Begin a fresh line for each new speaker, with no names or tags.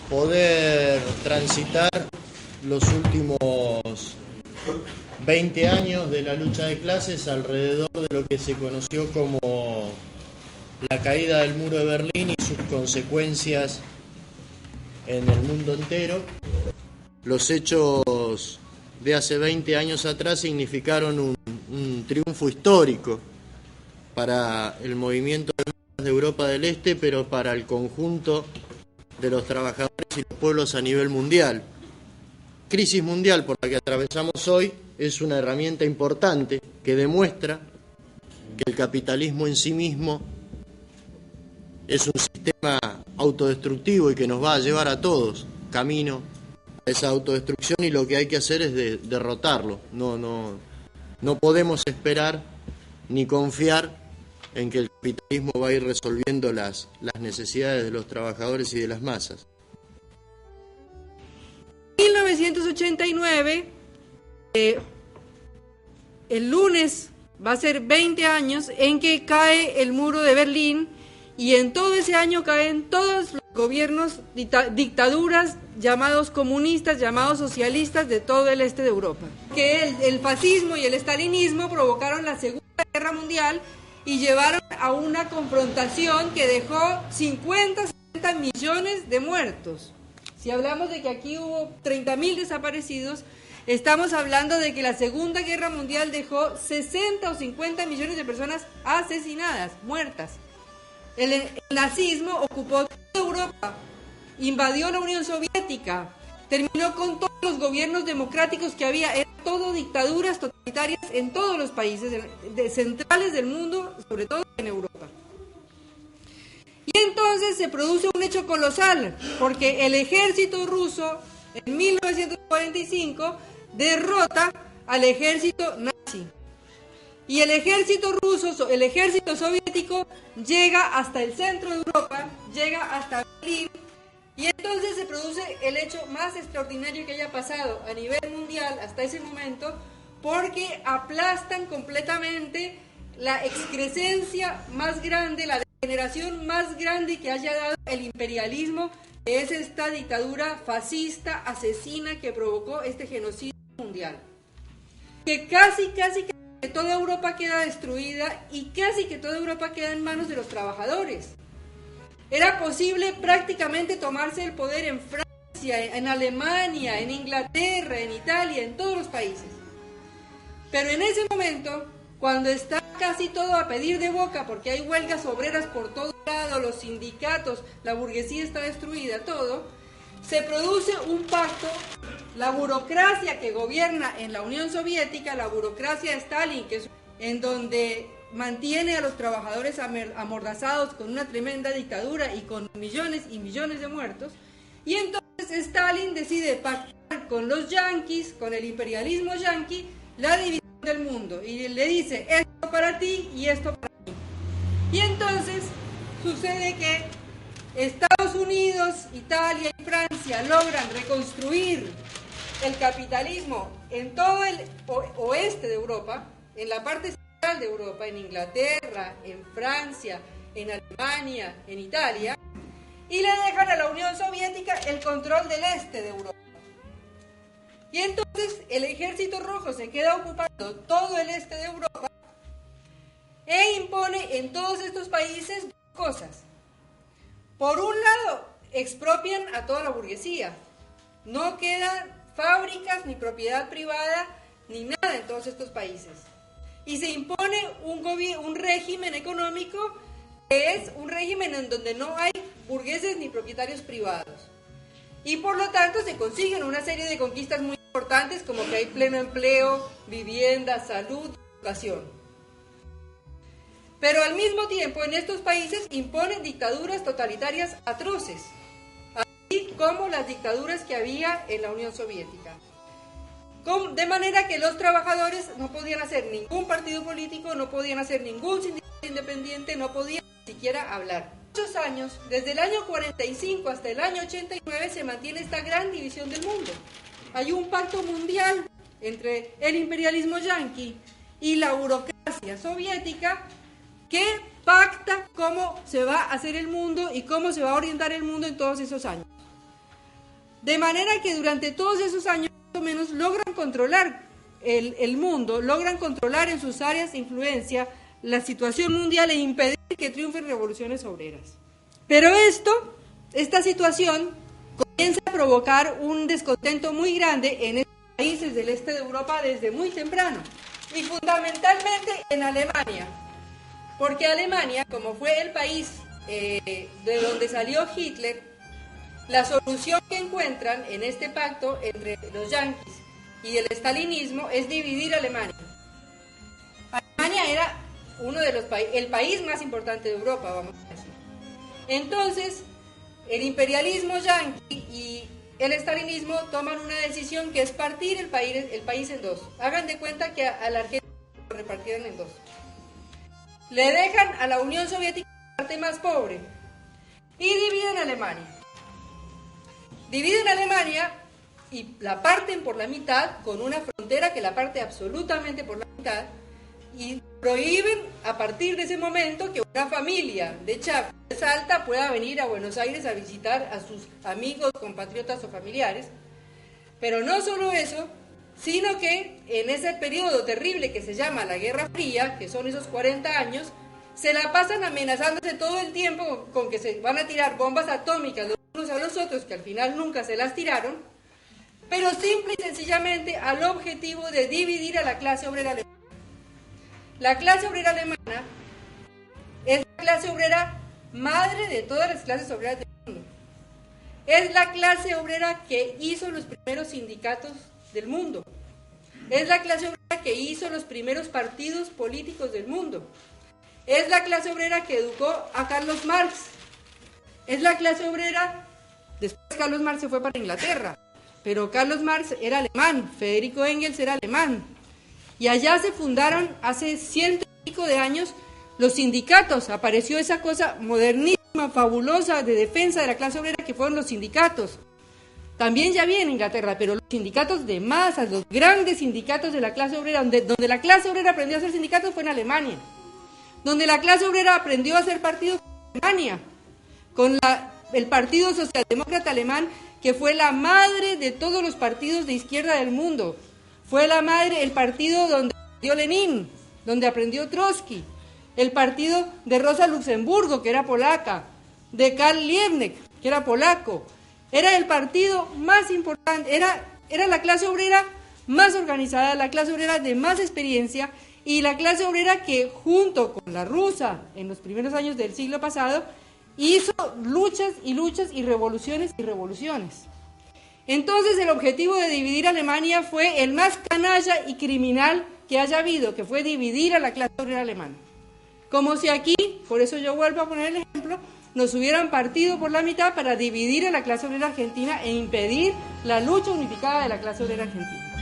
poder transitar los últimos 20 años de la lucha de clases alrededor de lo que se conoció como la caída del muro de Berlín y sus consecuencias en el mundo entero. Los hechos de hace 20 años atrás significaron un triunfo histórico para el movimiento de Europa del Este, pero para el conjunto de los trabajadores y los pueblos a nivel mundial. Crisis mundial por la que atravesamos hoy es una herramienta importante que demuestra que el capitalismo en sí mismo es un sistema autodestructivo y que nos va a llevar a todos camino a esa autodestrucción, y lo que hay que hacer es derrotarlo. No podemos esperar ni confiar en que el capitalismo va a ir resolviendo las necesidades de los trabajadores y de las masas.
En 1989, el lunes va a ser 20 años en que cae el muro de Berlín, y en todo ese año caen todos los gobiernos, dictaduras llamados comunistas, llamados socialistas de todo el este de Europa. Que el fascismo y el estalinismo provocaron la Segunda Guerra Mundial y llevaron a una confrontación que dejó 50 millones de muertos. Si hablamos de que aquí hubo 30.000 desaparecidos, estamos hablando de que la Segunda Guerra Mundial dejó 60 o 50 millones de personas asesinadas, muertas. El nazismo ocupó toda Europa, invadió la Unión Soviética, terminó con todos los gobiernos democráticos que había, eran todo dictaduras totalitarias en todos los países centrales del mundo, sobre todo en Europa. Y entonces se produce un hecho colosal, porque el ejército ruso en 1945 derrota al ejército nazi. Y el ejército ruso, el ejército soviético, llega hasta el centro de Europa, llega hasta Berlín, y entonces se produce el hecho más extraordinario que haya pasado a nivel mundial hasta ese momento, porque aplastan completamente la excrescencia más grande, la degeneración más grande que haya dado el imperialismo, que es esta dictadura fascista, asesina, que provocó este genocidio mundial. Que casi que toda Europa queda destruida y casi que toda Europa queda en manos de los trabajadores. Era posible prácticamente tomarse el poder en Francia, en Alemania, en Inglaterra, en Italia, en todos los países. Pero en ese momento, cuando está casi todo a pedir de boca, porque hay huelgas obreras por todos lados, los sindicatos, la burguesía está destruida, todo, se produce un pacto. La burocracia que gobierna en la Unión Soviética, la burocracia de Stalin, que es en donde mantiene a los trabajadores amordazados con una tremenda dictadura y con millones y millones de muertos, y entonces Stalin decide pactar con los yanquis, con el imperialismo yanqui, la división del mundo, y le dice: esto para ti y esto para mí. Y entonces sucede que Estados Unidos, Italia y Francia logran reconstruir el capitalismo en todo el oeste de Europa, en la parte central de Europa, en Inglaterra, en Francia, en Alemania, en Italia, y le dejan a la Unión Soviética el control del este de Europa. Y entonces el ejército rojo se queda ocupando todo el este de Europa e impone en todos estos países dos cosas. Por un lado, expropian a toda la burguesía. No quedan fábricas, ni propiedad privada, ni nada en todos estos países. Y se impone un régimen económico que es un régimen en donde no hay burgueses ni propietarios privados. Y por lo tanto se consiguen una serie de conquistas muy importantes, como que hay pleno empleo, vivienda, salud, educación. Pero al mismo tiempo en estos países imponen dictaduras totalitarias atroces, así como las dictaduras que había en la Unión Soviética. De manera que los trabajadores no podían hacer ningún partido político, no podían hacer ningún sindicato independiente, no podían ni siquiera hablar. Muchos años, desde el año 45 hasta el año 89, se mantiene esta gran división del mundo. Hay un pacto mundial entre el imperialismo yanqui y la burocracia soviética que pacta cómo se va a hacer el mundo y cómo se va a orientar el mundo en todos esos años. De manera que durante todos esos años, más o menos, logran controlar el mundo, logran controlar en sus áreas de influencia la situación mundial e impedir que triunfen revoluciones obreras. Pero esta situación comienza a provocar un descontento muy grande en estos países del este de Europa desde muy temprano, y fundamentalmente en Alemania, porque Alemania, como fue el país de donde salió Hitler, la solución que encuentran en este pacto entre los yanquis y el estalinismo es dividir Alemania. Alemania era el país más importante de Europa, vamos a decir. Entonces, el imperialismo yanqui y el estalinismo toman una decisión que es partir el país en dos. Hagan de cuenta que a la Argentina lo repartieron en dos. Le dejan a la Unión Soviética la parte más pobre y dividen Alemania. Dividen Alemania y la parten por la mitad, con una frontera que la parte absolutamente por la mitad, y prohíben a partir de ese momento que una familia de Chaco, de Salta, pueda venir a Buenos Aires a visitar a sus amigos, compatriotas o familiares. Pero no solo eso, sino que en ese periodo terrible que se llama la Guerra Fría, que son esos 40 años, se la pasan amenazándose todo el tiempo con que se van a tirar bombas atómicas los unos a los otros, que al final nunca se las tiraron, pero simple y sencillamente al objetivo de dividir a la clase obrera alemana. La clase obrera alemana es la clase obrera madre de todas las clases obreras del mundo. Es la clase obrera que hizo los primeros sindicatos del mundo. Es la clase obrera que hizo los primeros partidos políticos del mundo. Es la clase obrera que educó a Carlos Marx. Es la clase obrera, después Carlos Marx se fue para Inglaterra, pero Carlos Marx era alemán, Federico Engels era alemán. Y allá se fundaron hace 100 y pico de años los sindicatos. Apareció esa cosa modernísima, fabulosa, de defensa de la clase obrera, que fueron los sindicatos. También ya había en Inglaterra, pero los sindicatos de masas, los grandes sindicatos de la clase obrera, donde la clase obrera aprendió a hacer sindicatos fue en Alemania. Donde la clase obrera aprendió a hacer partidos fue en Alemania, con el Partido Socialdemócrata Alemán, que fue la madre de todos los partidos de izquierda del mundo. Fue la madre, el partido donde aprendió Lenin, donde aprendió Trotsky, el partido de Rosa Luxemburgo, que era polaca, de Karl Liebknecht, que era polaco. Era el partido más importante, era la clase obrera más organizada, la clase obrera de más experiencia, y la clase obrera que, junto con la rusa, en los primeros años del siglo pasado, hizo luchas y luchas y revoluciones y revoluciones. Entonces el objetivo de dividir Alemania fue el más canalla y criminal que haya habido, que fue dividir a la clase obrera alemana. Como si aquí, por eso yo vuelvo a poner el ejemplo, nos hubieran partido por la mitad para dividir a la clase obrera argentina e impedir la lucha unificada de la clase obrera argentina.